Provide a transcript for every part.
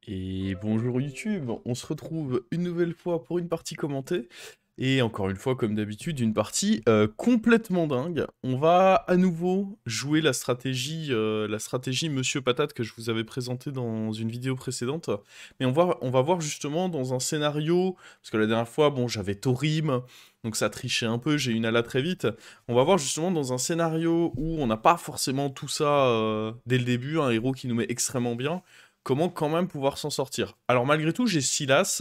Et bonjour YouTube, on se retrouve une nouvelle fois pour une partie commentée. Et encore une fois, comme d'habitude, une partie complètement dingue. On va à nouveau jouer la stratégie Monsieur Patate que je vous avais présentée dans une vidéo précédente. Mais on va voir justement dans un scénario, parce que la dernière fois, bon, j'avais Thorim, donc ça trichait un peu, j'ai une ala très vite. On va voir justement dans un scénario où on n'a pas forcément tout ça dès le début, un héros qui nous met extrêmement bien comment quand même pouvoir s'en sortir. Alors malgré tout, j'ai Silas,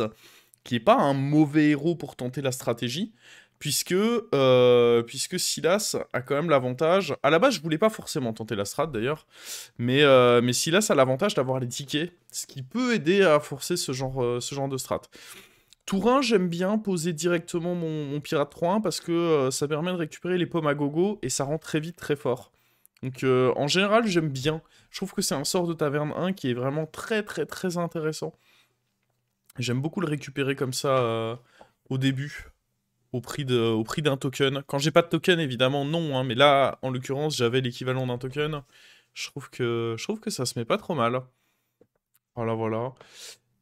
qui est pas un mauvais héros pour tenter la stratégie, puisque Silas a quand même l'avantage... À la base, je voulais pas forcément tenter la strat d'ailleurs, mais Silas a l'avantage d'avoir les tickets, ce qui peut aider à forcer ce genre de strat. Tourin, j'aime bien poser directement mon pirate 3-1 parce que ça permet de récupérer les pommes à gogo et ça rend très vite très fort. Donc en général, j'aime bien. Je trouve que c'est un sort de taverne 1 qui est vraiment très très très intéressant. J'aime beaucoup le récupérer comme ça au début, au prix d'un token. Quand j'ai pas de token, évidemment, non, hein, mais là, en l'occurrence, j'avais l'équivalent d'un token. Je trouve que ça se met pas trop mal. Voilà, voilà.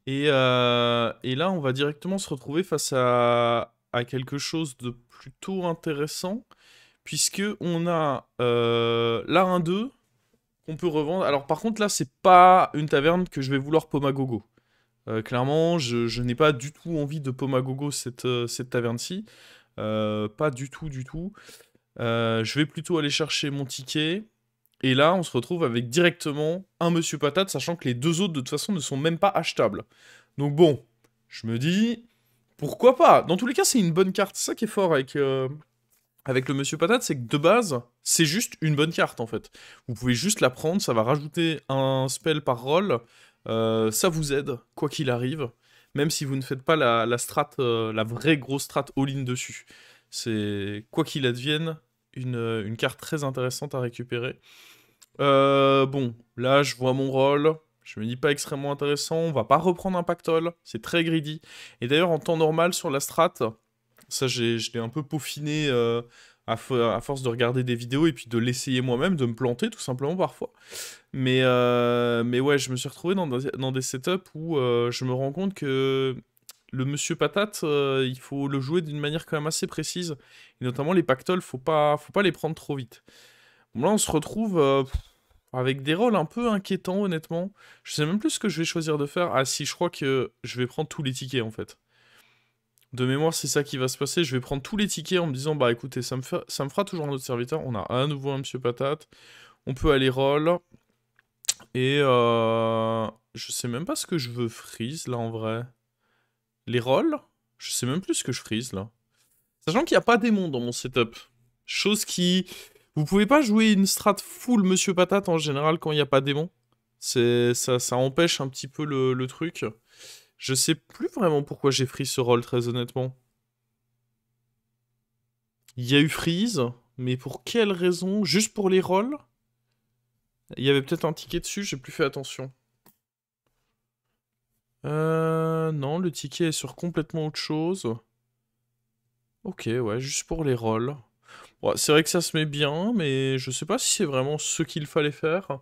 Et là, on va directement se retrouver face à quelque chose de plutôt intéressant, puisque on a la 1-2 qu'on peut revendre. Alors par contre, là, c'est pas une taverne que je vais vouloir Pomagogo. Clairement, je n'ai pas du tout envie de Pomagogo cette taverne-ci. Pas du tout, du tout. Je vais plutôt aller chercher mon ticket. Et là, on se retrouve avec directement un Monsieur Patate, sachant que les deux autres, de toute façon, ne sont même pas achetables. Donc bon, je me dis, pourquoi pas? Dans tous les cas, c'est une bonne carte. C'est ça qui est fort avec le Monsieur Patate, c'est que de base, c'est juste une bonne carte, en fait. Vous pouvez juste la prendre, ça va rajouter un spell par roll. Ça vous aide, quoi qu'il arrive. Même si vous ne faites pas la strat, la vraie grosse strat all-in dessus. C'est, quoi qu'il advienne, une carte très intéressante à récupérer. Bon, là, je vois mon rôle. Je me dis pas extrêmement intéressant. On va pas reprendre un pactole. C'est très greedy. Et d'ailleurs, en temps normal, sur la strat, ça, je l'ai un peu peaufiné à force de regarder des vidéos et puis de l'essayer moi-même, de me planter tout simplement parfois. Mais ouais, je me suis retrouvé dans des setups où je me rends compte que le Monsieur Patate, il faut le jouer d'une manière quand même assez précise. Et notamment les pactoles, faut pas les prendre trop vite. Bon, là, on se retrouve avec des rôles un peu inquiétants, honnêtement. Je sais même plus ce que je vais choisir de faire. Ah si, je crois que je vais prendre tous les tickets, en fait. De mémoire, c'est ça qui va se passer. Je vais prendre tous les tickets en me disant, bah écoutez, ça me fera toujours un autre serviteur. On a à nouveau un Monsieur Patate. On peut aller roll. Et je sais même pas ce que je veux freeze, là, en vrai. Les rolls? Je sais même plus ce que je freeze, là. Sachant qu'il n'y a pas démon dans mon setup. Chose qui... Vous pouvez pas jouer une strat full Monsieur Patate en général quand il n'y a pas démon. Ça empêche un petit peu le truc. Je sais plus vraiment pourquoi j'ai freeze ce rôle, très honnêtement. Il y a eu freeze, mais pour quelle raison? Juste pour les rolls? Il y avait peut-être un ticket dessus, j'ai plus fait attention. Non, le ticket est sur complètement autre chose. Ok, ouais, juste pour les rolls. Bon, c'est vrai que ça se met bien, mais je sais pas si c'est vraiment ce qu'il fallait faire.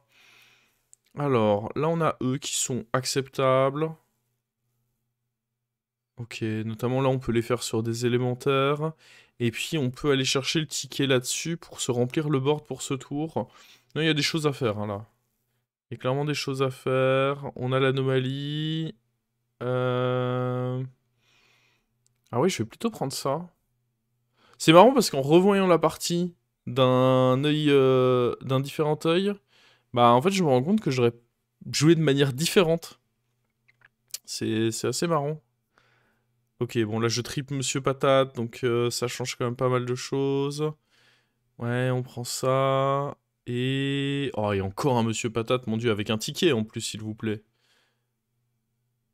Alors, là on a eux qui sont acceptables. Ok, notamment là on peut les faire sur des élémentaires. Et puis on peut aller chercher le ticket là-dessus pour se remplir le board pour ce tour. Non, il y a des choses à faire hein, là. Il y a clairement des choses à faire. On a l'anomalie. Ah oui, je vais plutôt prendre ça. C'est marrant parce qu'en revoyant la partie d'un différent œil, bah en fait je me rends compte que j'aurais joué de manière différente. C'est assez marrant. Ok, bon là je tripe Monsieur Patate, donc ça change quand même pas mal de choses. Ouais, on prend ça. Et... Oh, il y a encore un Monsieur Patate, mon dieu, avec un ticket en plus, s'il vous plaît.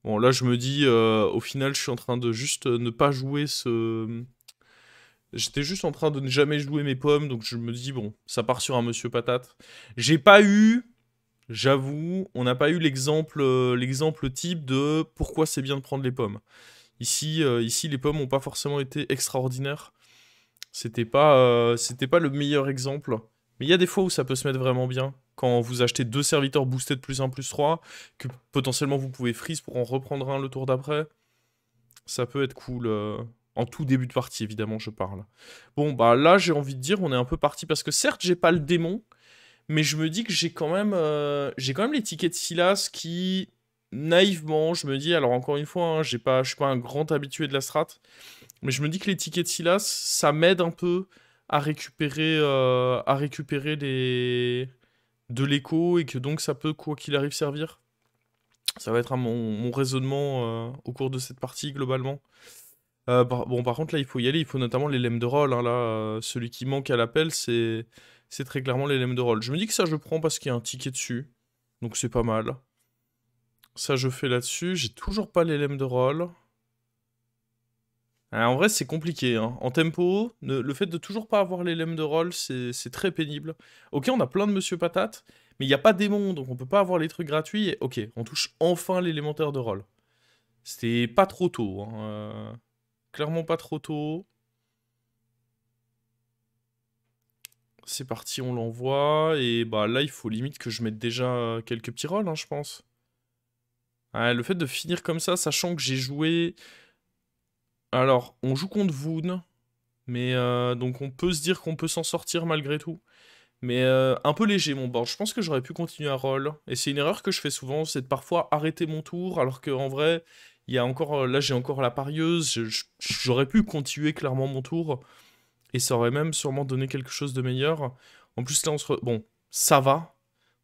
Bon, là je me dis, au final je suis en train de juste ne pas jouer ce... J'étais juste en train de ne jamais jouer mes pommes, donc je me dis, bon, ça part sur un Monsieur Patate. J'ai pas eu, j'avoue, on n'a pas eu l'exemple type de pourquoi c'est bien de prendre les pommes. Ici, les pommes n'ont pas forcément été extraordinaires. C'était pas le meilleur exemple. Mais il y a des fois où ça peut se mettre vraiment bien. Quand vous achetez 2 serviteurs boostés de +1, +3, que potentiellement vous pouvez freeze pour en reprendre un le tour d'après. Ça peut être cool. En tout début de partie, évidemment, je parle. Bon, bah là, j'ai envie de dire, on est un peu parti. Parce que certes, j'ai pas le démon. Mais je me dis que j'ai quand même les tickets de Silas qui, naïvement, je me dis, alors encore une fois, hein, je suis pas un grand habitué de la strat, mais je me dis que les tickets de Silas, ça m'aide un peu à récupérer de l'écho et que donc ça peut, quoi qu'il arrive, servir. Ça va être mon raisonnement au cours de cette partie, globalement. Bon, par contre, là, il faut y aller. Il faut notamment les lemmes de roll, hein, là, celui qui manque à l'appel, c'est très clairement les lemmes de roll. Je me dis que ça, je prends parce qu'il y a un ticket dessus. Donc, c'est pas mal. Ça, je fais là-dessus. J'ai toujours pas les lemmes de roll. En vrai, c'est compliqué, hein. En tempo, le fait de toujours pas avoir les lemmes de roll, c'est très pénible. Ok, on a plein de Monsieur Patate, mais il n'y a pas démon, donc on peut pas avoir les trucs gratuits. Et ok, on touche enfin l'élémentaire de roll. C'était pas trop tôt, hein. Clairement pas trop tôt. C'est parti, on l'envoie. Et bah là, il faut limite que je mette déjà quelques petits rolls, hein, je pense. Ouais, le fait de finir comme ça, sachant que j'ai joué... Alors, on joue contre Voon. Mais donc on peut se dire qu'on peut s'en sortir malgré tout. Mais un peu léger mon board. Je pense que j'aurais pu continuer à roll. Et c'est une erreur que je fais souvent, c'est de parfois arrêter mon tour, alors qu'en vrai, il y a encore... Là, j'ai encore la parieuse. J'aurais pu continuer clairement mon tour. Et ça aurait même sûrement donné quelque chose de meilleur. En plus, là, bon, ça va.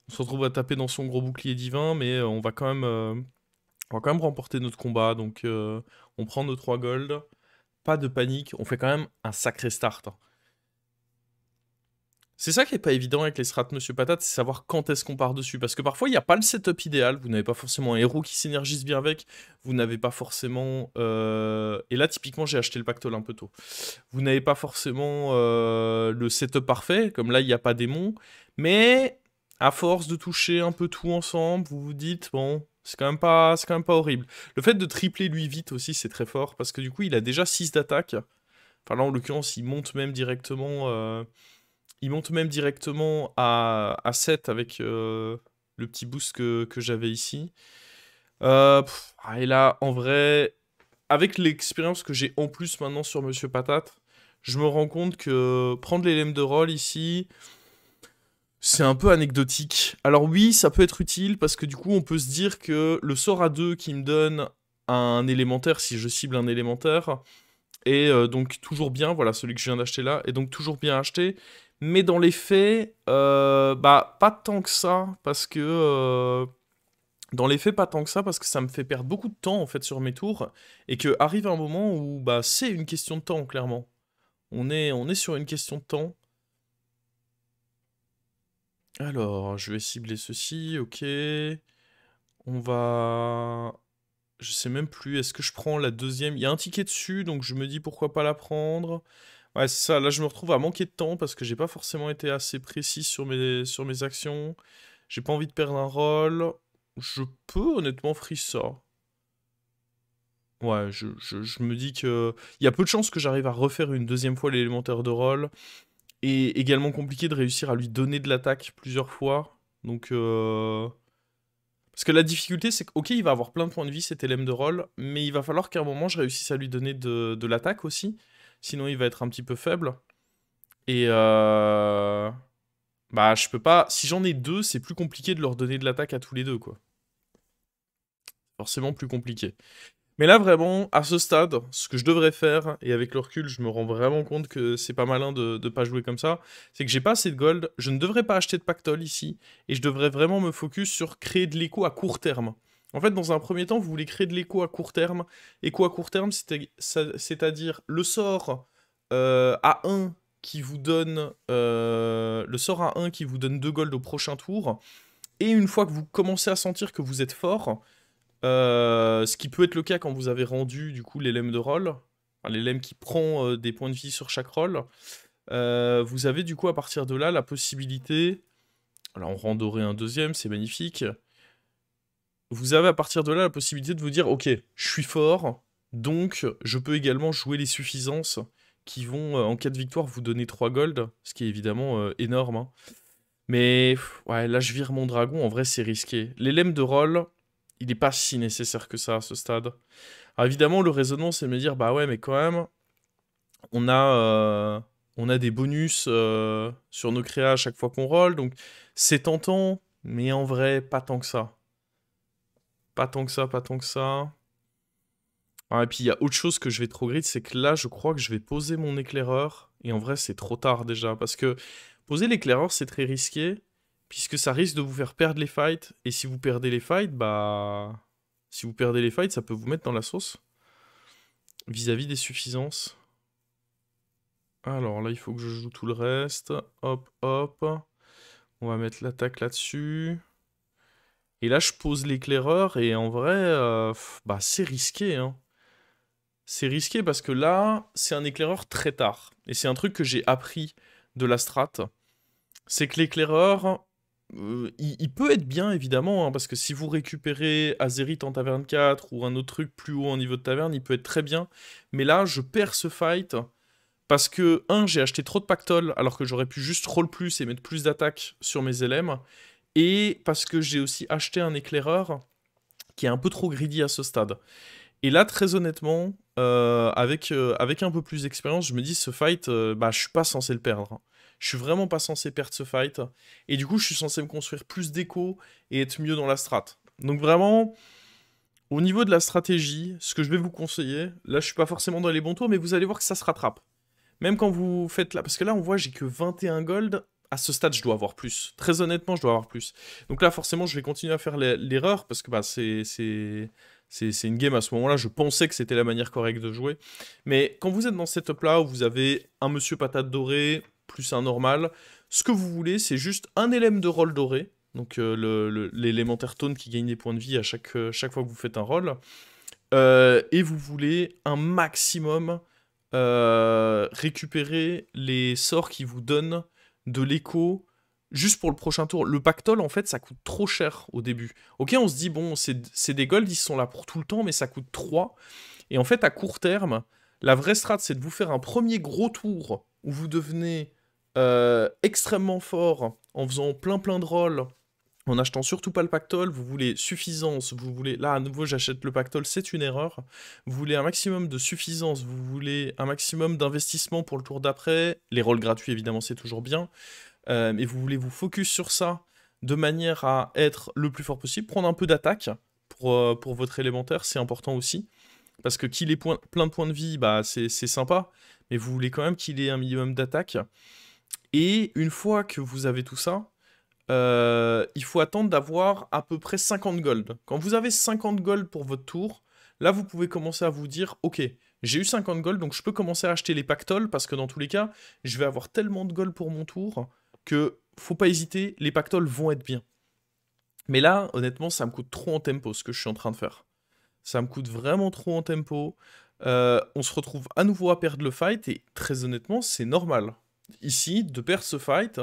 On se retrouve à taper dans son gros bouclier divin, mais on va quand même remporter notre combat. Donc, on prend nos 3 golds. Pas de panique. On fait quand même un sacré start, hein. C'est ça qui est pas évident avec les strats Monsieur Patate, c'est savoir quand est-ce qu'on part dessus. Parce que parfois, il n'y a pas le setup idéal. Vous n'avez pas forcément un héros qui s'énergise bien avec. Vous n'avez pas forcément... Et là, typiquement, j'ai acheté le pactole un peu tôt. Vous n'avez pas forcément le setup parfait. Comme là, il n'y a pas démon. Mais à force de toucher un peu tout ensemble, vous vous dites, bon, c'est quand même pas horrible. Le fait de tripler lui vite aussi, c'est très fort. Parce que du coup, il a déjà 6 d'attaque. Enfin là, en l'occurrence, il monte même directement à 7 avec le petit boost que j'avais ici. Et là, en vrai, avec l'expérience que j'ai en plus maintenant sur Monsieur Patate, je me rends compte que prendre les lemmes de roll ici, c'est un peu anecdotique. Alors oui, ça peut être utile parce que du coup, on peut se dire que le sort à 2 qui me donne un élémentaire, si je cible un élémentaire, et donc toujours bien, voilà, celui que je viens d'acheter là, est donc toujours bien acheté. Mais dans les faits, bah pas tant que ça, parce que... dans les faits, pas tant que ça, parce que ça me fait perdre beaucoup de temps, en fait, sur mes tours, et que arrive un moment où, bah, c'est une question de temps, clairement. On est sur une question de temps. Alors, je vais cibler ceci, ok. On va... Je sais même plus, est-ce que je prends la deuxième? Il y a un ticket dessus, donc je me dis pourquoi pas la prendre. Ouais, c'est ça, là je me retrouve à manquer de temps parce que j'ai pas forcément été assez précis sur mes actions. J'ai pas envie de perdre un rôle. Je peux honnêtement freeze ça. Ouais, je me dis que... Il y a peu de chances que j'arrive à refaire une deuxième fois l'élémentaire de rôle. Et également compliqué de réussir à lui donner de l'attaque plusieurs fois. Donc... Parce que la difficulté, c'est que, ok, il va avoir plein de points de vie, cet élème de rôle, mais il va falloir qu'à un moment, je réussisse à lui donner de l'attaque aussi. Sinon, il va être un petit peu faible. Et bah, je peux pas... Si j'en ai 2, c'est plus compliqué de leur donner de l'attaque à tous les deux, quoi. Forcément plus compliqué. Mais là, vraiment, à ce stade, ce que je devrais faire, et avec le recul, je me rends vraiment compte que c'est pas malin de pas jouer comme ça, c'est que j'ai pas assez de gold, je ne devrais pas acheter de pactole ici, et je devrais vraiment me focus sur créer de l'écho à court terme. En fait, dans un premier temps, vous voulez créer de l'écho à court terme. Écho à court terme, c'est-à-dire le sort à 1 qui vous donne le sort à 1 qui vous donne 2 gold au prochain tour, et une fois que vous commencez à sentir que vous êtes fort, ce qui peut être le cas quand vous avez rendu du coup les lemmes de roll, enfin, les lemmes qui prend des points de vie sur chaque roll, vous avez du coup à partir de là la possibilité, alors on rend doré un deuxième, c'est magnifique, vous avez à partir de là la possibilité de vous dire ok, je suis fort, donc je peux également jouer les suffisances qui vont, en cas de victoire, vous donner 3 gold, ce qui est évidemment énorme, hein. Mais ouais, là, je vire mon dragon. En vrai, c'est risqué. L'élème de rôle, il n'est pas si nécessaire que ça à ce stade. Alors évidemment, le raisonnement, c'est de me dire, bah ouais, mais quand même, on a, euh, on a des bonus sur nos créas à chaque fois qu'on roll, donc c'est tentant, mais en vrai, pas tant que ça. Pas tant que ça, pas tant que ça. Ah, et puis il y a autre chose que je vais trop grid, c'est que là, je crois que je vais poser mon éclaireur. Et en vrai, c'est trop tard déjà. Parce que poser l'éclaireur, c'est très risqué. Puisque ça risque de vous faire perdre les fights. Et si vous perdez les fights, bah. Si vous perdez les fights, ça peut vous mettre dans la sauce. Vis-à-vis des suffisances. Alors là, il faut que je joue tout le reste. Hop, hop. On va mettre l'attaque là-dessus. Et là, je pose l'éclaireur. Et en vrai, bah, c'est risqué, hein. C'est risqué parce que là, c'est un éclaireur très tard. Et c'est un truc que j'ai appris de la strat. C'est que l'éclaireur, il peut être bien évidemment, hein, parce que si vous récupérez Azerite en taverne 4 ou un autre truc plus haut en niveau de taverne, il peut être très bien. Mais là, je perds ce fight parce que, j'ai acheté trop de pactole alors que j'aurais pu juste roll plus et mettre plus d'attaque sur mes LM. Et parce que j'ai aussi acheté un éclaireur qui est un peu trop greedy à ce stade. Et là, très honnêtement, avec un peu plus d'expérience, je me dis, ce fight, bah, je suis pas censé le perdre, hein. Je suis vraiment pas censé perdre ce fight. Et du coup, je suis censé me construire plus d'écho et être mieux dans la strat. Donc vraiment, au niveau de la stratégie, ce que je vais vous conseiller, là, je suis pas forcément dans les bons tours, mais vous allez voir que ça se rattrape. Même quand vous faites là, parce que là, on voit, j'ai que 21 gold. À ce stade, je dois avoir plus. Très honnêtement, je dois avoir plus. Donc là, forcément, je vais continuer à faire l'erreur, parce que bah, c'est une game à ce moment-là. Je pensais que c'était la manière correcte de jouer. Mais quand vous êtes dans cette setup-là, où vous avez un monsieur patate dorée, plus un normal, ce que vous voulez, c'est juste un élème de rôle doré. Donc l'élémentaire taunt qui gagne des points de vie à chaque fois que vous faites un roll. Et vous voulez un maximum récupérer les sorts qui vous donnent de l'écho juste pour le prochain tour. Le pactole, en fait, ça coûte trop cher au début. Ok, on se dit, bon, c'est des golds, ils sont là pour tout le temps, mais ça coûte 3. Et en fait, à court terme, la vraie strat, c'est de vous faire un premier gros tour où vous devenez extrêmement fort en faisant plein de rolls, en achetant surtout pas le pactole. Vous voulez suffisance, vous voulez... Là, à nouveau, j'achète le pactole, c'est une erreur. Vous voulez un maximum de suffisance, vous voulez un maximum d'investissement pour le tour d'après. Les rolls gratuits, évidemment, c'est toujours bien. Mais vous voulez vous focus sur ça de manière à être le plus fort possible. Prendre un peu d'attaque pour votre élémentaire, c'est important aussi. Parce que qu'il ait plein de points de vie, bah, c'est sympa. Mais vous voulez quand même qu'il ait un minimum d'attaque. Et une fois que vous avez tout ça, il faut attendre d'avoir à peu près 50 gold. Quand vous avez 50 gold pour votre tour, là vous pouvez commencer à vous dire, ok, j'ai eu 50 gold, donc je peux commencer à acheter les pactoles, parce que dans tous les cas, je vais avoir tellement de gold pour mon tour, que faut pas hésiter, les pactoles vont être bien. Mais là, honnêtement, ça me coûte trop en tempo, ce que je suis en train de faire. Ça me coûte vraiment trop en tempo. On se retrouve à nouveau à perdre le fight, et très honnêtement, c'est normal. Ici, de perdre ce fight,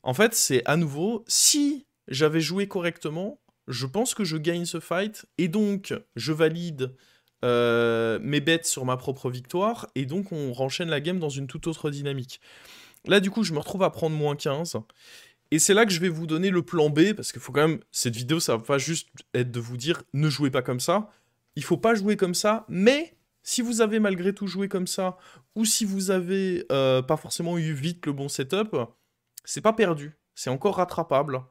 en fait, c'est à nouveau, si j'avais joué correctement, je pense que je gagne ce fight, et donc je valide mes bêtes sur ma propre victoire, et donc on renchaîne la game dans une toute autre dynamique. Là, du coup, je me retrouve à prendre moins 15, et c'est là que je vais vous donner le plan B, parce qu'il faut quand même, cette vidéo, ça va pas juste être de vous dire, ne jouez pas comme ça, il faut pas jouer comme ça, mais si vous avez malgré tout joué comme ça, ou si vous avez pas forcément eu vite le bon setup, c'est pas perdu, c'est encore rattrapable.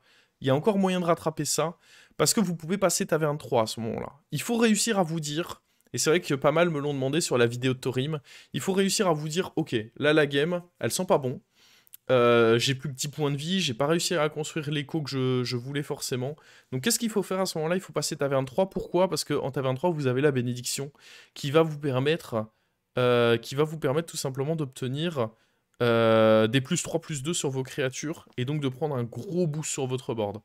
Il y a encore moyen de rattraper ça, parce que vous pouvez passer taverne 3 à ce moment-là. Il faut réussir à vous dire, et c'est vrai que pas mal me l'ont demandé sur la vidéo de Torim, il faut réussir à vous dire, ok, là la game, elle sent pas bon, j'ai plus que 10 points de vie, j'ai pas réussi à construire l'écho que je voulais forcément. Donc qu'est-ce qu'il faut faire à ce moment-là? Il faut passer taverne 3, pourquoi? Parce qu'en taverne 3, vous avez la bénédiction qui va vous permettre, tout simplement d'obtenir des plus 3 plus 2 sur vos créatures, et donc de prendre un gros boost sur votre board.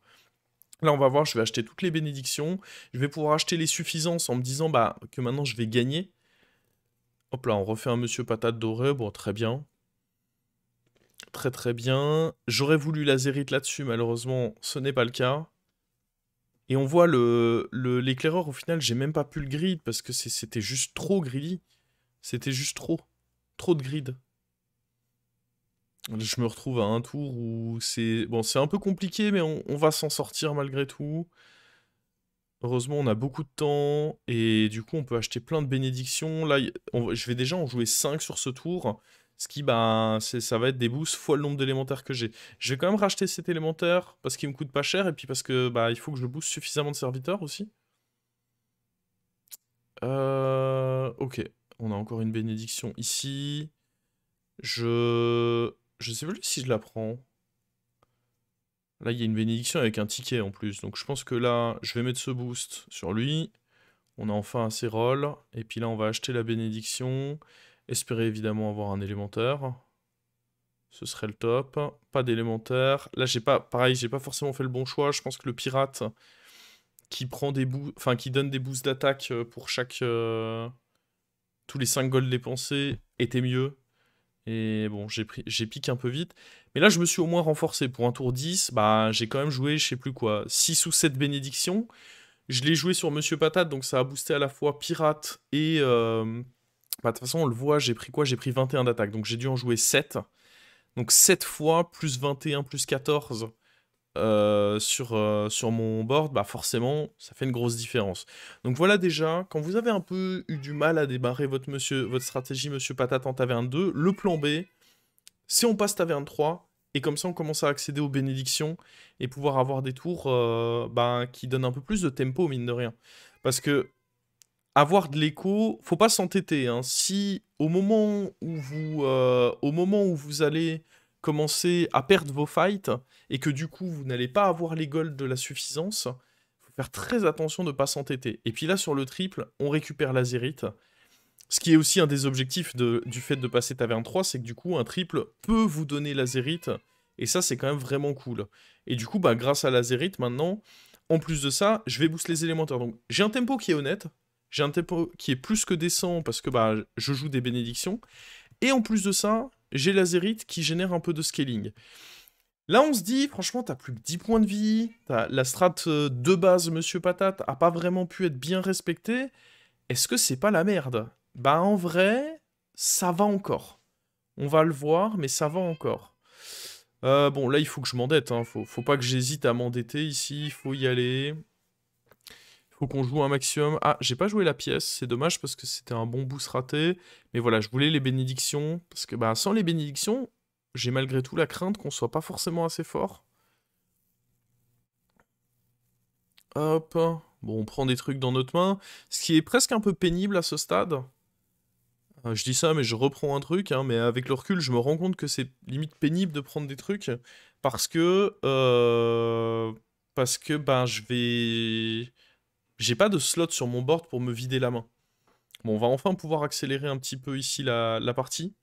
Là, on va voir, je vais acheter toutes les bénédictions, je vais pouvoir acheter les suffisances en me disant bah, que maintenant je vais gagner. Hop là, on refait un monsieur patate doré, bon, très bien. Très bien. J'aurais voulu l'azérite là-dessus, malheureusement, ce n'est pas le cas. Et on voit l'éclaireur, au final, j'ai même pas pu le grid, parce que c'était juste trop greedy. C'était juste trop. Trop de grid. Je me retrouve à un tour où c'est... Bon, c'est un peu compliqué, mais on va s'en sortir malgré tout. Heureusement, on a beaucoup de temps, et du coup, on peut acheter plein de bénédictions. Là, je vais déjà en jouer 5 sur ce tour, ce qui, bah, ça va être des boosts fois le nombre d'élémentaires que j'ai. Je vais quand même racheter cet élémentaire, parce qu'il me coûte pas cher, et puis parce que, bah, il faut que je booste suffisamment de serviteurs aussi. Ok, on a encore une bénédiction ici. Je sais plus si je la prends. Là, il y a une bénédiction avec un ticket en plus. Donc je pense que là, je vais mettre ce boost sur lui. On a enfin assez roll. Et puis là, on va acheter la bénédiction. Espérer évidemment avoir un élémentaire. Ce serait le top. Pas d'élémentaire. Là, pareil, j'ai pas forcément fait le bon choix. Je pense que le pirate qui prend des enfin qui donne des boosts d'attaque pour chaque tous les 5 golds dépensés était mieux. Et bon, j'ai piqué un peu vite. Mais là, je me suis au moins renforcé. Pour un tour 10, bah, j'ai quand même joué, je sais plus quoi, 6 ou 7 bénédictions. Je l'ai joué sur Monsieur Patate, donc ça a boosté à la fois pirate et... Bah, de toute façon, on le voit, j'ai pris quoi? J'ai pris 21 d'attaque, donc j'ai dû en jouer 7. Donc 7 fois, plus 21, plus 14 sur mon board, bah forcément, ça fait une grosse différence. Donc voilà déjà, quand vous avez un peu eu du mal à démarrer votre stratégie Monsieur Patate en taverne 2, le plan B, c'est on passe taverne 3, et comme ça on commence à accéder aux bénédictions, et pouvoir avoir des tours bah, qui donnent un peu plus de tempo, mine de rien. Parce que avoir de l'écho, faut pas s'entêter, hein. Si au moment où vous allez commencer à perdre vos fights et que du coup vous n'allez pas avoir les golds de la suffisance, faut faire très attention de ne pas s'entêter. Et puis là sur le triple, on récupère l'azérite. Ce qui est aussi un des objectifs du fait de passer taverne 3, c'est que du coup un triple peut vous donner l'azérite. Et ça c'est quand même vraiment cool. Et du coup bah grâce à l'azérite maintenant, en plus de ça, je vais booster les élémentaires. Donc j'ai un tempo qui est honnête. J'ai un tempo qui est plus que décent parce que bah, je joue des bénédictions. Et en plus de ça, j'ai l'azérite qui génère un peu de scaling. Là, on se dit, franchement, t'as plus que 10 points de vie. La strat de base, Monsieur Patate, a pas vraiment pu être bien respectée. Est-ce que c'est pas la merde? Bah, en vrai, ça va encore. On va le voir, mais ça va encore. Bon, là, il faut que je m'endette. Hein. Faut pas que j'hésite à m'endetter ici. Il faut y aller. Faut qu'on joue un maximum. Ah, j'ai pas joué la pièce, c'est dommage parce que c'était un bon boost raté. Mais voilà, je voulais les bénédictions. Parce que bah, sans les bénédictions, j'ai malgré tout la crainte qu'on soit pas forcément assez fort. Hop. Bon, on prend des trucs dans notre main. Ce qui est presque un peu pénible à ce stade. Je dis ça, mais je reprends un truc. Hein, mais avec le recul, je me rends compte que c'est limite pénible de prendre des trucs. Parce que... ben, je vais... J'ai pas de slot sur mon board pour me vider la main. Bon, on va enfin pouvoir accélérer un petit peu ici la partie.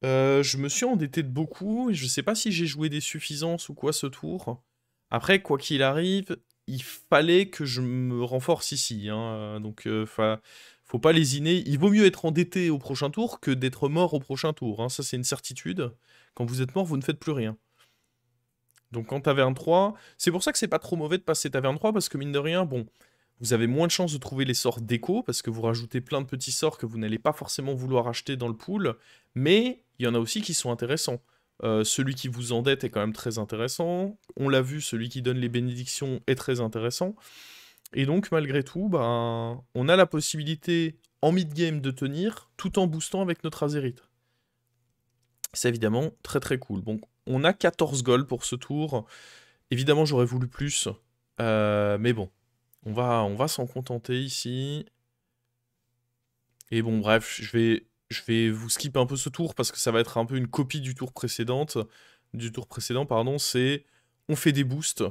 Je me suis endetté de beaucoup, et je sais pas si j'ai joué des suffisances ou quoi ce tour. Après, quoi qu'il arrive, il fallait que je me renforce ici. Hein, donc, faut pas lésiner. Il vaut mieux être endetté au prochain tour que d'être mort au prochain tour. Hein, ça, c'est une certitude. Quand vous êtes mort, vous ne faites plus rien. Donc en taverne 3, c'est pour ça que c'est pas trop mauvais de passer taverne 3, parce que mine de rien, bon, vous avez moins de chances de trouver les sorts d'écho, parce que vous rajoutez plein de petits sorts que vous n'allez pas forcément vouloir acheter dans le pool, mais il y en a aussi qui sont intéressants. Celui qui vous endette est quand même très intéressant, on l'a vu, celui qui donne les bénédictions est très intéressant, et donc malgré tout, ben, on a la possibilité en mid-game de tenir, tout en boostant avec notre azérite. C'est évidemment très très cool. Bon, on a 14 goals pour ce tour. Évidemment, j'aurais voulu plus. Mais bon, on va s'en contenter ici. Et bon, bref, je vais vous skipper un peu ce tour parce que ça va être un peu une copie du tour précédent. Pardon, c'est on fait des boosts.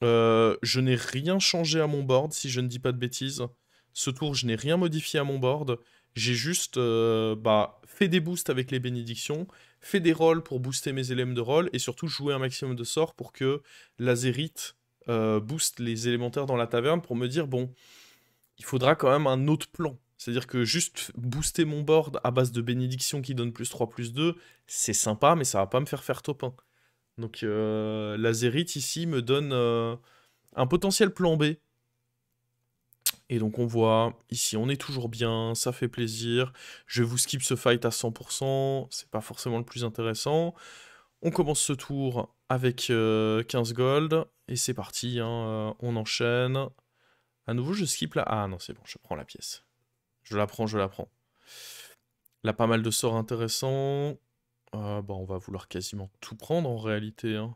Je n'ai rien changé à mon board, si je ne dis pas de bêtises. Ce tour, je n'ai rien modifié à mon board. J'ai juste fait des boosts avec les bénédictions, fait des rolls pour booster mes éléments de roll, et surtout jouer un maximum de sorts pour que l'azérite booste les élémentaires dans la taverne, pour me dire, bon, il faudra quand même un autre plan. C'est-à-dire que juste booster mon board à base de bénédictions qui donnent plus 3, plus 2, c'est sympa, mais ça va pas me faire faire top 1. Donc l'azérite ici me donne un potentiel plan B. Et donc on voit, ici on est toujours bien, ça fait plaisir. Je vais vous skip ce fight à 100%, c'est pas forcément le plus intéressant. On commence ce tour avec 15 gold, et c'est parti, hein, on enchaîne. À nouveau je skip là, ah non c'est bon, je prends la pièce. Je la prends, je la prends. Là pas mal de sorts intéressants. Bah on va vouloir quasiment tout prendre en réalité, hein.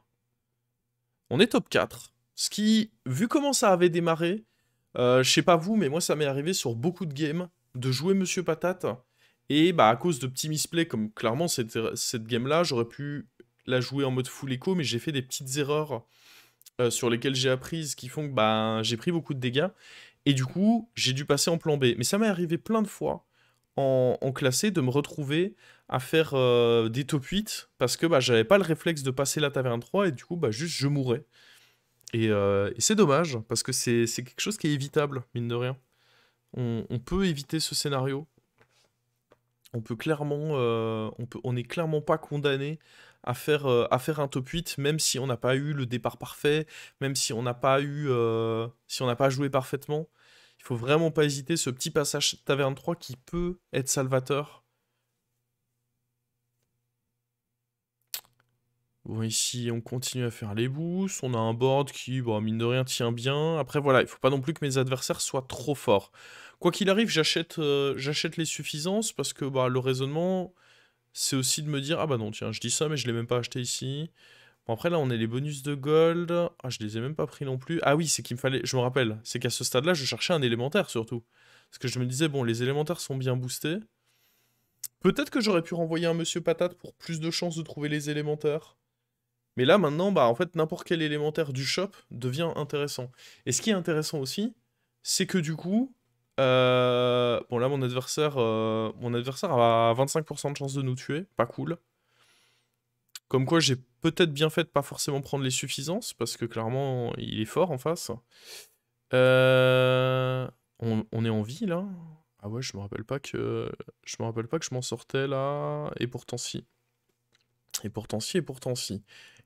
On est top 4, ce qui, vu comment ça avait démarré, je sais pas vous, mais moi ça m'est arrivé sur beaucoup de games de jouer Monsieur Patate, et bah à cause de petits misplays, comme clairement cette game-là, j'aurais pu la jouer en mode full echo, mais j'ai fait des petites erreurs sur lesquelles j'ai appris, ce qui font que bah, j'ai pris beaucoup de dégâts, et du coup j'ai dû passer en plan B. Mais ça m'est arrivé plein de fois en classé de me retrouver à faire des top 8, parce que bah, j'avais pas le réflexe de passer la taverne 3, et du coup bah juste je mourais. Et c'est dommage, parce que c'est quelque chose qui est évitable, mine de rien. On peut éviter ce scénario. On peut clairement, on est clairement pas condamné à faire un top 8, même si on n'a pas eu le départ parfait, même si on n'a pas eu, si on n'a pas joué parfaitement. Il faut vraiment pas hésiter, ce petit passage taverne 3 qui peut être salvateur. Bon, ici, on continue à faire les boosts. On a un board qui, bon, mine de rien, tient bien. Après, voilà, il faut pas non plus que mes adversaires soient trop forts. Quoi qu'il arrive, j'achète les suffisances parce que bah, le raisonnement, c'est aussi de me dire, ah bah non, tiens, je dis ça, mais je l'ai même pas acheté ici. Bon, après, là, on a les bonus de gold. Ah, je les ai même pas pris non plus. Ah oui, c'est qu'il me fallait, je me rappelle, c'est qu'à ce stade-là, je cherchais un élémentaire surtout. Parce que je me disais, bon, les élémentaires sont bien boostés. Peut-être que j'aurais pu renvoyer un Monsieur Patate pour plus de chances de trouver les élémentaires. Mais là, maintenant, bah, en fait, n'importe quel élémentaire du shop devient intéressant. Et ce qui est intéressant aussi, c'est que du coup, bon là, mon adversaire a 25% de chance de nous tuer, pas cool. Comme quoi, j'ai peut-être bien fait de pas forcément prendre les suffisances, parce que clairement, il est fort en face. On est en vie, là? Ah ouais, je me rappelle pas que... Je me rappelle pas que je m'en sortais, là. Et pourtant, si. Et pourtant, si, et pourtant, si.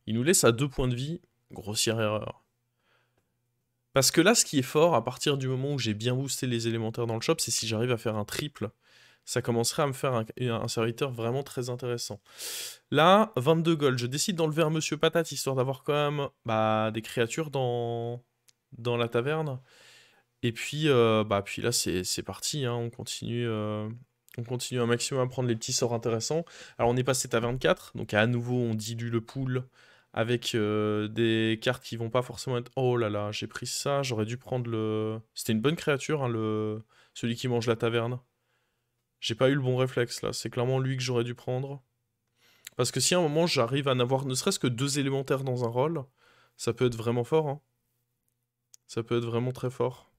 Il nous laisse à 2 points de vie. Grossière erreur. Parce que là, ce qui est fort, à partir du moment où j'ai bien boosté les élémentaires dans le shop, c'est si j'arrive à faire un triple. Ça commencerait à me faire un serviteur vraiment très intéressant. Là, 22 gold. Je décide d'enlever un Monsieur Patate, histoire d'avoir quand même bah, des créatures dans la taverne. Et puis, puis là, c'est parti, hein. On continue un maximum à prendre les petits sorts intéressants. Alors, on est passé à 24, donc à nouveau, on dilue le pool avec des cartes qui vont pas forcément être... Oh là là, j'ai pris ça, j'aurais dû prendre le... C'était une bonne créature, hein, celui qui mange la taverne. J'ai pas eu le bon réflexe, là. C'est clairement lui que j'aurais dû prendre. Parce que si à un moment, j'arrive à n'avoir ne serait-ce que 2 élémentaires dans un rôle, ça peut être vraiment fort, hein. Ça peut être vraiment très fort.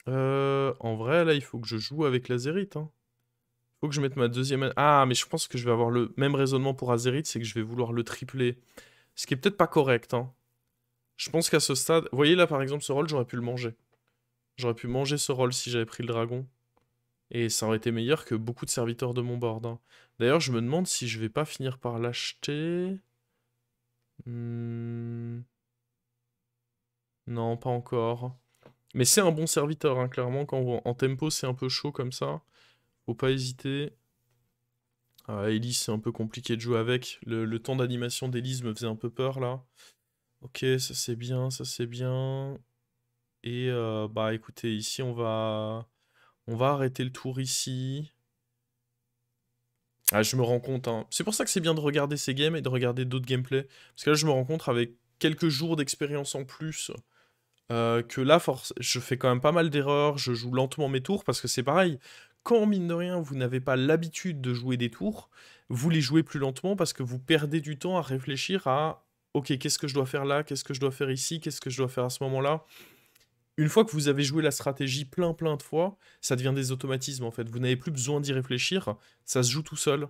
En vrai, là, il faut que je joue avec l'Azerite, hein. Faut que je mette ma deuxième... Ah, mais je pense que je vais avoir le même raisonnement pour Azerite, c'est que je vais vouloir le tripler. Ce qui est peut-être pas correct, hein. Je pense qu'à ce stade... Vous voyez, là, par exemple, ce rôle, j'aurais pu le manger. J'aurais pu manger ce rôle si j'avais pris le dragon. Et ça aurait été meilleur que beaucoup de serviteurs de mon board, hein. D'ailleurs, je me demande si je vais pas finir par l'acheter... Non, pas encore. Mais c'est un bon serviteur, hein, clairement. Quand en tempo, c'est un peu chaud comme ça. Faut pas hésiter. Elise, c'est un peu compliqué de jouer avec. Le temps d'animation d'Elise me faisait un peu peur, là. Ok, ça c'est bien, ça c'est bien. Et bah écoutez, ici on va arrêter le tour ici. Ah, je me rends compte, hein. C'est pour ça que c'est bien de regarder ces games et de regarder d'autres gameplays. Parce que là, je me rends compte avec quelques jours d'expérience en plus que là, je fais quand même pas mal d'erreurs. Je joue lentement mes tours parce que c'est pareil. Quand, mine de rien, vous n'avez pas l'habitude de jouer des tours, vous les jouez plus lentement parce que vous perdez du temps à réfléchir à ok, qu'est-ce que je dois faire là, qu'est-ce que je dois faire ici, qu'est-ce que je dois faire à ce moment-là. Une fois que vous avez joué la stratégie plein de fois, ça devient des automatismes en fait. Vous n'avez plus besoin d'y réfléchir, ça se joue tout seul.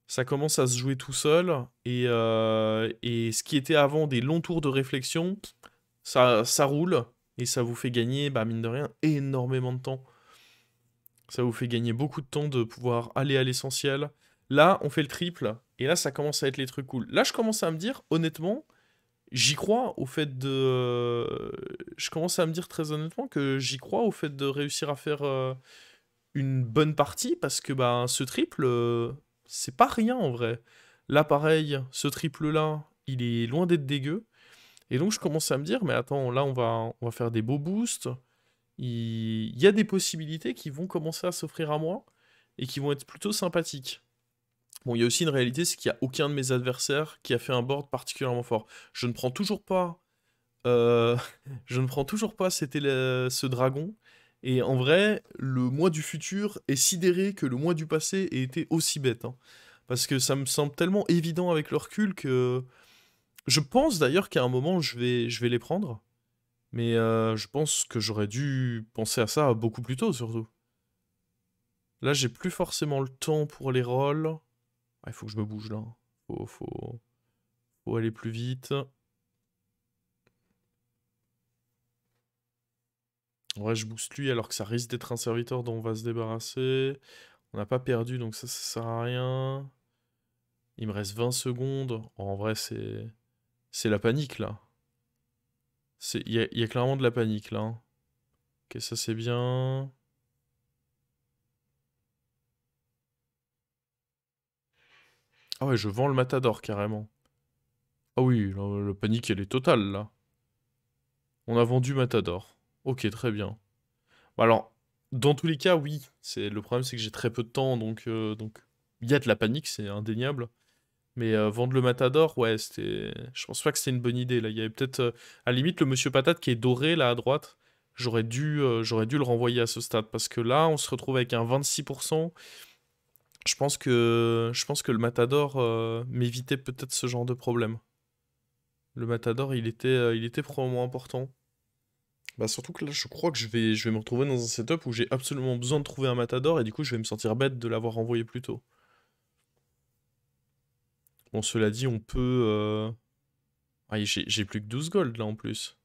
Ça commence à se jouer tout seul, et ce qui était avant des longs tours de réflexion, ça roule, et ça vous fait gagner, bah mine de rien, énormément de temps. Ça vous fait gagner beaucoup de temps de pouvoir aller à l'essentiel. Là, on fait le triple, et là, ça commence à être les trucs cool. Là, je commence à me dire, honnêtement, j'y crois au fait de... Je commence à me dire très honnêtement que j'y crois au fait de réussir à faire une bonne partie, parce que bah, ce triple, c'est pas rien en vrai. Là, pareil, ce triple-là, il est loin d'être dégueu. Et donc, je commence à me dire, mais attends, là, on va faire des beaux boosts. Il y a des possibilités qui vont commencer à s'offrir à moi et qui vont être plutôt sympathiques. Bon, il y a aussi une réalité, c'est qu'il n'y a aucun de mes adversaires qui a fait un board particulièrement fort. Je ne prends toujours pas... euh, je ne prends toujours pas ce dragon. Et en vrai, le moi du futur est sidéré que le moi du passé ait été aussi bête, hein. Parce que ça me semble tellement évident avec le recul que... Je pense d'ailleurs qu'à un moment, je vais les prendre. Mais je pense que j'aurais dû penser à ça beaucoup plus tôt, surtout. Là, j'ai plus forcément le temps pour les rolls. Ah, il faut que je me bouge, là. Faut aller plus vite. En vrai, je booste lui alors que ça risque d'être un serviteur dont on va se débarrasser. On n'a pas perdu, donc ça sert à rien. Il me reste 20 secondes. En vrai, c'est la panique, là. Il y a clairement de la panique, là, hein. Ok, ça c'est bien. Ah ouais, je vends le matador, carrément. Ah oui, la panique, elle est totale, là. On a vendu matador. Ok, très bien. Bah alors, dans tous les cas, oui. Le problème, c'est que j'ai très peu de temps, donc il y a de la panique, c'est indéniable. Mais vendre le Matador, ouais, c'était. Je pense pas que c'était une bonne idée là. Il y avait peut-être, à la limite, le Monsieur Patate qui est doré là à droite. J'aurais dû le renvoyer à ce stade parce que là, on se retrouve avec un 26%. Je pense que le Matador m'évitait peut-être ce genre de problème. Le Matador, il était probablement important. Bah surtout que là, je crois que je vais me retrouver dans un setup où j'ai absolument besoin de trouver un Matador et du coup, je vais me sentir bête de l'avoir renvoyé plus tôt. Bon, cela dit, on peut. Ah, j'ai plus que 12 gold là en plus.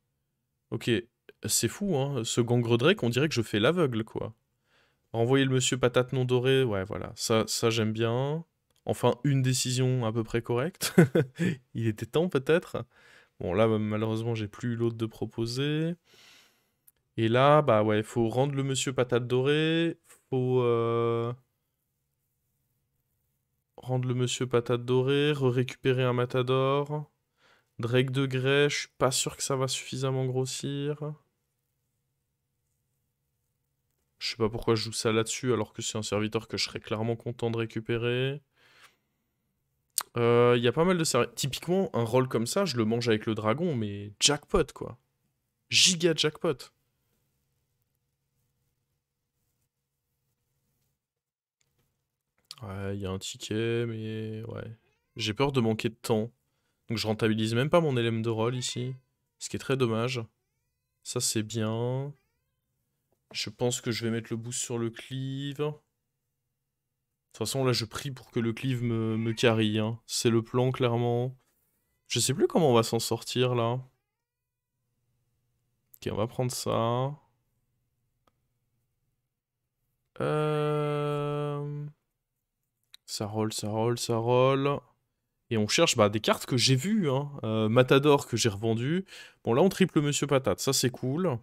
Ok, c'est fou, hein. Ce gangre Drake, on dirait que je fais l'aveugle, quoi. Renvoyer le monsieur patate non doré, ouais, voilà. Ça j'aime bien. Enfin, une décision à peu près correcte. Il était temps, peut-être. Bon, là, malheureusement, j'ai plus l'autre de proposer. Et là, bah ouais, faut rendre le monsieur patate doré. Faut rendre le monsieur patate doré, récupérer un matador. Drake de Grey, je suis pas sûr que ça va suffisamment grossir. Je sais pas pourquoi je joue ça là-dessus alors que c'est un serviteur que je serais clairement content de récupérer. Il y a pas mal de serviteurs. Typiquement, un rôle comme ça, je le mange avec le dragon, mais jackpot quoi. Giga jackpot. Ouais, il y a un ticket, mais ouais. J'ai peur de manquer de temps. Donc je rentabilise même pas mon LM de rôle ici. Ce qui est très dommage. Ça c'est bien. Je pense que je vais mettre le boost sur le cleave. De toute façon, là, je prie pour que le cleave me carry, hein. C'est le plan, clairement. Je sais plus comment on va s'en sortir, là. Ok, on va prendre ça. Euh... Ça roule, ça roule, ça roule. Et on cherche bah, des cartes que j'ai vues, hein. Matador que j'ai revendu. Bon, là, on triple Monsieur Patate. Ça, c'est cool.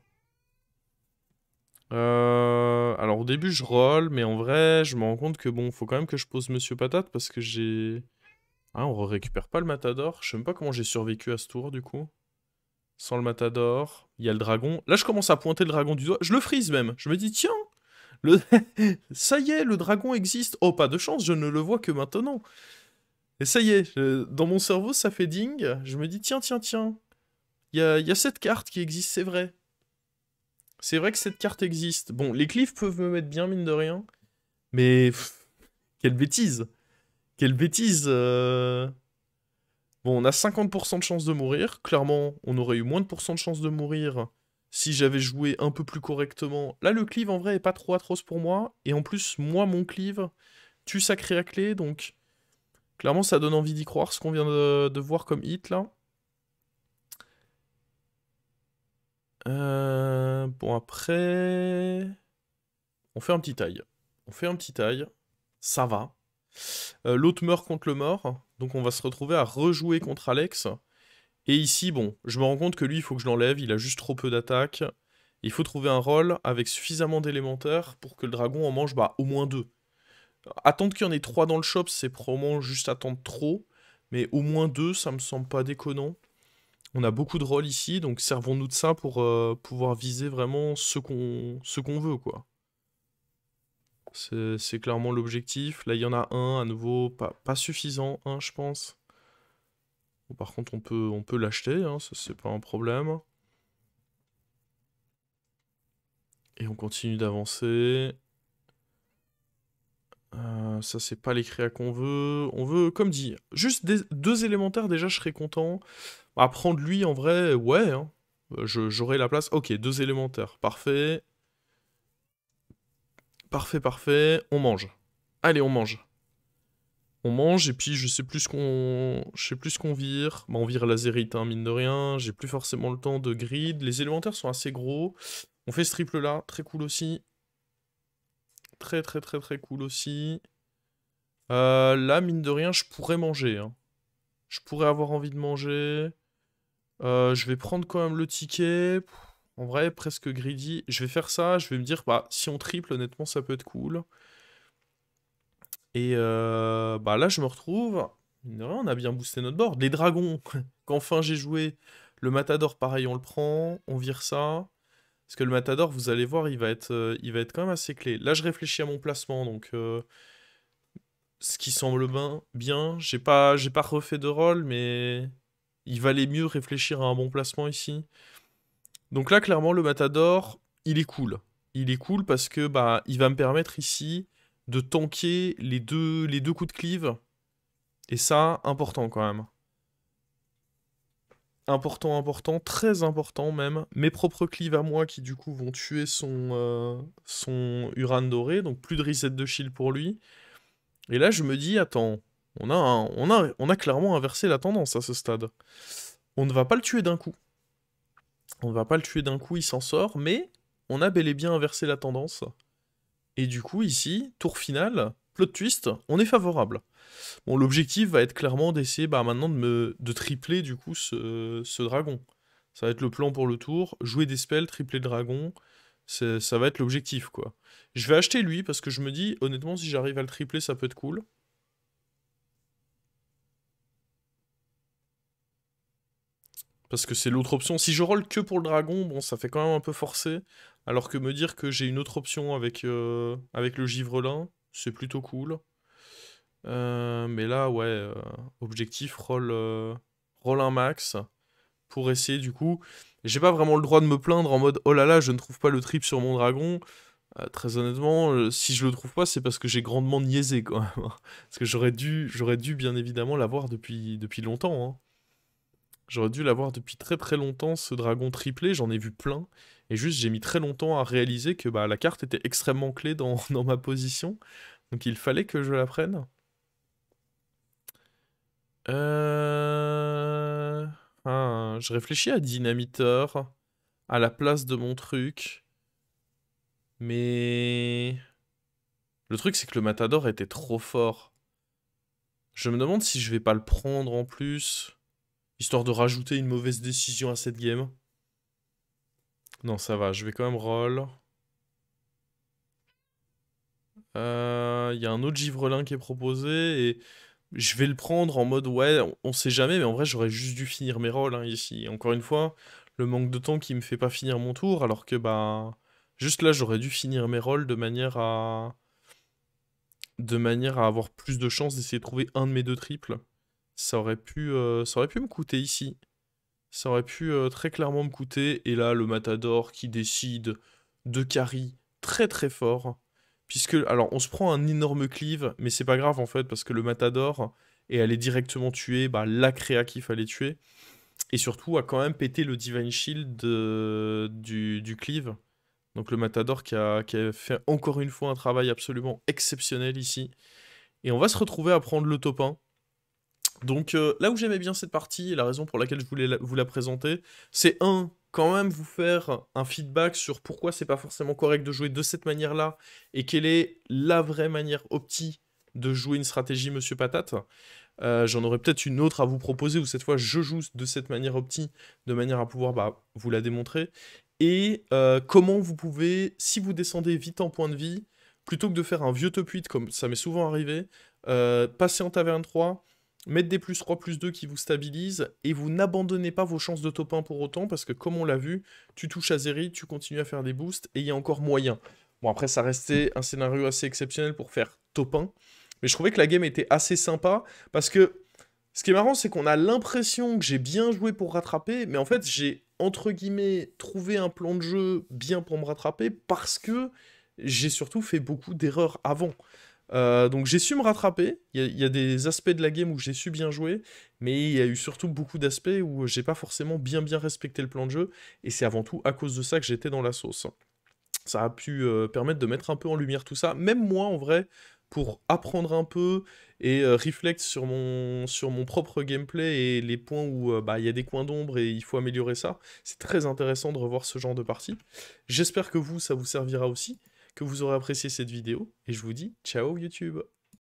Alors, au début, je roll, mais en vrai, je me rends compte que bon, faut quand même que je pose Monsieur Patate parce que j'ai... Ah, on récupère pas le Matador. Je sais même pas comment j'ai survécu à ce tour, du coup. Sans le Matador. Il y a le dragon. Là, je commence à pointer le dragon du doigt. Je le freeze même. Je me dis, tiens, le... ça y est, le dragon existe. Oh, pas de chance, je ne le vois que maintenant. Et ça y est, dans mon cerveau, ça fait ding. Je me dis, tiens, tiens, tiens. Il y a cette carte qui existe, c'est vrai. C'est vrai que cette carte existe. Bon, les glyphes peuvent me mettre bien, mine de rien. Mais... quelle bêtise. Quelle bêtise. Bon, on a 50% de chance de mourir. Clairement, on aurait eu moins de pourcents de chance de mourir si j'avais joué un peu plus correctement. Là, le cleave, en vrai, est pas trop atroce pour moi. Et en plus, moi, mon cleave tue sacré à clé, donc... Clairement, ça donne envie d'y croire, ce qu'on vient de voir comme hit, là. Bon, après... On fait un petit taille. On fait un petit taille. Ça va. L'autre meurt contre le mort. Donc on va se retrouver à rejouer contre Alex. Et ici, bon, je me rends compte que lui, il faut que je l'enlève, il a juste trop peu d'attaque. Il faut trouver un rôle avec suffisamment d'élémentaires pour que le dragon en mange bah, au moins 2. Attendre qu'il y en ait 3 dans le shop, c'est probablement juste attendre trop. Mais au moins 2, ça me semble pas déconnant. On a beaucoup de rôles ici, donc servons-nous de ça pour pouvoir viser vraiment ce qu'on veut, quoi. C'est clairement l'objectif. Là, il y en a un, à nouveau, pas suffisant, un, je pense. Bon, par contre, on peut l'acheter, hein, ça c'est pas un problème. Et on continue d'avancer. Ça, c'est pas les créas qu'on veut. On veut, comme dit, juste 2 élémentaires, déjà, je serais content. À prendre lui, en vrai, ouais, hein. J'aurai la place. Ok, 2 élémentaires. Parfait. Parfait, parfait. On mange. Allez, on mange. On mange, et puis je sais plus ce qu'on vire. Bah, on vire la zérite, hein, mine de rien. J'ai plus forcément le temps de grid. Les élémentaires sont assez gros. On fait ce triple-là. Très cool aussi. Très, très, très, très cool aussi. Là, mine de rien, je pourrais manger, hein. Je pourrais avoir envie de manger. Je vais prendre quand même le ticket. En vrai, presque greedy. Je vais faire ça. Je vais me dire, bah, si on triple, honnêtement, ça peut être cool. Et bah là, je me retrouve. Mine de rien, on a bien boosté notre board. Les dragons, qu'enfin j'ai joué. Le matador, pareil, on le prend. On vire ça. Parce que le matador, vous allez voir, il va être quand même assez clé. Là, je réfléchis à mon placement, donc ce qui semble bien. J'ai pas refait de rôle, mais il valait mieux réfléchir à un bon placement ici. Donc là, clairement, le matador, il est cool. Il est cool parce que bah, il va me permettre ici de tanker les deux coups de cleave. Et ça, important quand même. Important, important, très important même. Mes propres cleaves à moi qui du coup vont tuer son Uran doré, donc plus de reset de shield pour lui. Et là je me dis, attends, on a clairement inversé la tendance à ce stade. On ne va pas le tuer d'un coup. On ne va pas le tuer d'un coup, il s'en sort, mais on a bel et bien inversé la tendance. Et du coup ici, tour final, plot twist, on est favorable. Bon, l'objectif va être clairement d'essayer bah, maintenant de tripler du coup ce dragon. Ça va être le plan pour le tour. Jouer des spells, tripler le dragon. Ça va être l'objectif, quoi. Je vais acheter lui parce que je me dis, honnêtement, si j'arrive à le tripler, ça peut être cool. Parce que c'est l'autre option. Si je roll que pour le dragon, bon, ça fait quand même un peu forcé. Alors que me dire que j'ai une autre option avec le givrelin, c'est plutôt cool. Mais là, ouais, objectif, roll un max. Pour essayer du coup. J'ai pas vraiment le droit de me plaindre en mode oh là là, je ne trouve pas le trip sur mon dragon. Très honnêtement, si je le trouve pas, c'est parce que j'ai grandement niaisé quand même, hein. Parce que j'aurais dû bien évidemment l'avoir depuis longtemps, hein. J'aurais dû l'avoir depuis très très longtemps, ce dragon triplé, j'en ai vu plein. Et juste, j'ai mis très longtemps à réaliser que bah, la carte était extrêmement clé dans, dans ma position. Donc il fallait que je la prenne. Je réfléchis à Dynamiteur à la place de mon truc. Mais le truc, c'est que le Matador était trop fort. Je me demande si je vais pas le prendre en plus, histoire de rajouter une mauvaise décision à cette game. Non, ça va, je vais quand même roll. Il y a un autre Givrelin qui est proposé et je vais le prendre en mode ouais, on sait jamais, mais en vrai, j'aurais juste dû finir mes rolls hein, ici. Encore une fois, le manque de temps qui me fait pas finir mon tour, alors que bah, juste là, j'aurais dû finir mes rolls de manière à avoir plus de chances d'essayer de trouver un de mes 2 triples. Ça aurait pu me coûter ici. Ça aurait pu très clairement me coûter. Et là, le Matador qui décide de carry très très fort. Puisque, alors, on se prend un énorme cleave, mais c'est pas grave en fait, parce que le Matador est allé directement tuer bah, la créa qu'il fallait tuer. Et surtout, a quand même pété le Divine Shield du cleave. Donc le Matador qui a fait encore une fois un travail absolument exceptionnel ici. Et on va se retrouver à prendre le top 1. Donc là où j'aimais bien cette partie, et la raison pour laquelle je voulais vous la présenter, c'est quand même vous faire un feedback sur pourquoi c'est pas forcément correct de jouer de cette manière-là, et quelle est la vraie manière opti de jouer une stratégie Monsieur Patate. J'en aurai peut-être une autre à vous proposer où cette fois je joue de cette manière opti, de manière à pouvoir vous la démontrer. Et comment vous pouvez, si vous descendez vite en point de vie, plutôt que de faire un vieux top 8 comme ça m'est souvent arrivé, passer en taverne 3, mettre des plus 3 plus 2 qui vous stabilisent, et vous n'abandonnez pas vos chances de top 1 pour autant, parce que comme on l'a vu, tu touches à Zeri, tu continues à faire des boosts, et il y a encore moyen. Bon après ça restait un scénario assez exceptionnel pour faire top 1, mais je trouvais que la game était assez sympa, parce que ce qui est marrant, c'est qu'on a l'impression que j'ai bien joué pour rattraper, mais en fait, j'ai, entre guillemets, trouvé un plan de jeu bien pour me rattraper, parce que j'ai surtout fait beaucoup d'erreurs avant. Donc j'ai su me rattraper, il y a des aspects de la game où j'ai su bien jouer, mais il y a eu surtout beaucoup d'aspects où j'ai pas forcément bien respecté le plan de jeu, et c'est avant tout à cause de ça que j'étais dans la sauce. Ça a pu permettre de mettre un peu en lumière tout ça. Même moi, en vrai, pour apprendre un peu et reflect sur mon propre gameplay et les points où il y a des coins d'ombre et il faut améliorer ça, c'est très intéressant de revoir ce genre de partie. J'espère que vous, ça vous servira aussi, que vous aurez apprécié cette vidéo, et je vous dis ciao YouTube!